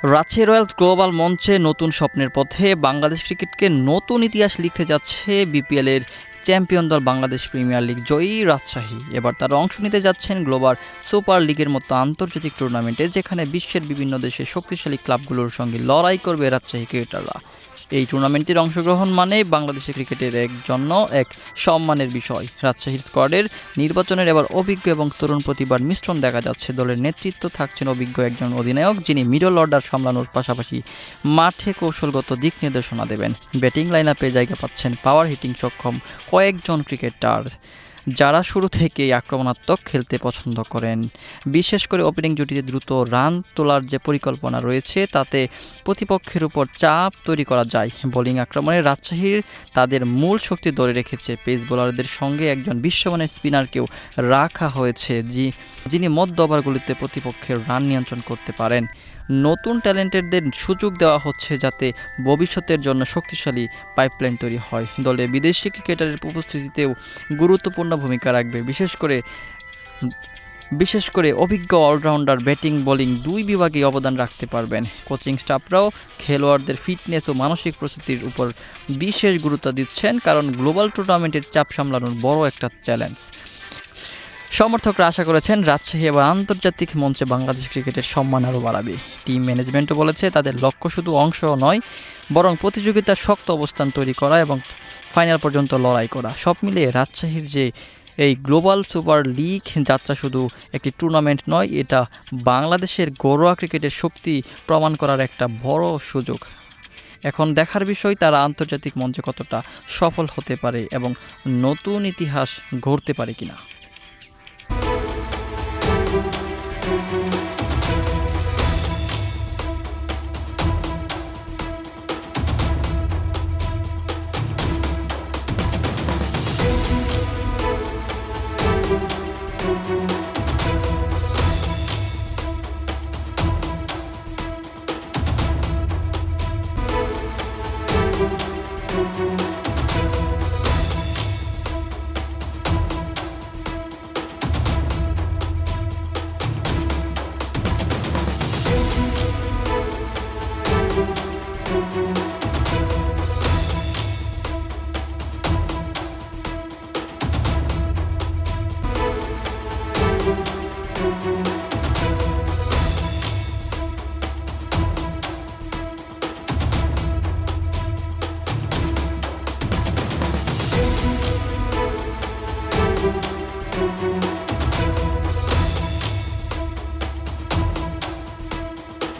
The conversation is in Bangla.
রাজশাহী রয়্যালস গ্লোবাল মঞ্চে নতুন স্বপ্নের পথে বাংলাদেশ ক্রিকেটকে নতুন ইতিহাস লিখতে যাচ্ছে বিপিএলের চ্যাম্পিয়ন দল বাংলাদেশ প্রিমিয়ার লিগ জয়ী রাজশাহী। এবার তারা অংশ নিতে যাচ্ছেন গ্লোবাল সুপার লিগের মতো আন্তর্জাতিক টুর্নামেন্টে, যেখানে বিশ্বের বিভিন্ন দেশের শক্তিশালী ক্লাবগুলোর সঙ্গে লড়াই করবে রাজশাহী ক্রিকেটাররা। এই টুর্নামেন্টের অংশগ্রহণ মানে বাংলাদেশের ক্রিকেটের জন্য এক সম্মানের বিষয়। রাজশাহীর স্কোয়াডের নির্বাচনের এবার অভিজ্ঞ এবং তরুণ প্রতিভার মিশ্রণ দেখা যাচ্ছে। দলের নেতৃত্ব থাকছেন অভিজ্ঞ একজন অধিনায়ক, যিনি মিডল অর্ডার সামলানোর পাশাপাশি মাঠে কৌশলগত দিক নির্দেশনা দেবেন। ব্যাটিং লাইন আপে জায়গা পাচ্ছেন পাওয়ার হিটিং সক্ষম কয়েকজন ক্রিকেটার, যারা শুরু থেকেই আক্রমণাত্মক খেলতে পছন্দ করেন। বিশেষ করে ওপেনিং জুটিতে দ্রুত রান তোলার যে পরিকল্পনা রয়েছে, তাতে প্রতিপক্ষের উপর চাপ তৈরি করা যায়। বোলিং আক্রমণে রাজশাহীর তাদের মূল শক্তি ধরে রেখেছে। পেস বোলারদের সঙ্গে একজন বিশ্বমানের স্পিনারকেও রাখা হয়েছে, যিনি মধ্য ওভারগুলিতে প্রতিপক্ষের রান নিয়ন্ত্রণ করতে পারেন। নতুন ট্যালেন্টেডদের সুযোগ দেওয়া হচ্ছে যাতে ভবিষ্যতের জন্য শক্তিশালী পাইপলাইন তৈরি হয়। দলে বিদেশি ক্রিকেটারের উপস্থিতিতেও গুরুত্বপূর্ণ ভূমিকা রাখবে, বিশেষ করে অভিজ্ঞ অলরাউন্ডার ব্যাটিং বোলিং দুই বিভাগেই অবদান রাখতে পারবেন। কোচিং স্টাফরাও খেলোয়াড়দের ফিটনেস ও মানসিক প্রস্তুতির উপর বিশেষ গুরুত্ব দিচ্ছেন, কারণ গ্লোবাল টুর্নামেন্টের চাপ সামলানোর বড় একটা চ্যালেঞ্জ। সমর্থকরা আশা করেছেন রাজশাহী এবার আন্তর্জাতিক মঞ্চে বাংলাদেশ ক্রিকেটের সম্মান আরও বাড়াবে। টিম ম্যানেজমেন্টও বলেছে তাদের লক্ষ্য শুধু অংশ নয়, বরং প্রতিযোগিতার শক্ত অবস্থান তৈরি করা এবং ফাইনাল পর্যন্ত লড়াই করা। সব মিলিয়ে রাজশাহীর যে এই গ্লোবাল সুপার লিগ যাত্রা শুধু একটি টুর্নামেন্ট নয়, এটা বাংলাদেশের ঘরোয়া ক্রিকেটের শক্তি প্রমাণ করার একটা বড় সুযোগ। এখন দেখার বিষয় তারা আন্তর্জাতিক মঞ্চে কতটা সফল হতে পারে এবং নতুন ইতিহাস গড়তে পারে কিনা।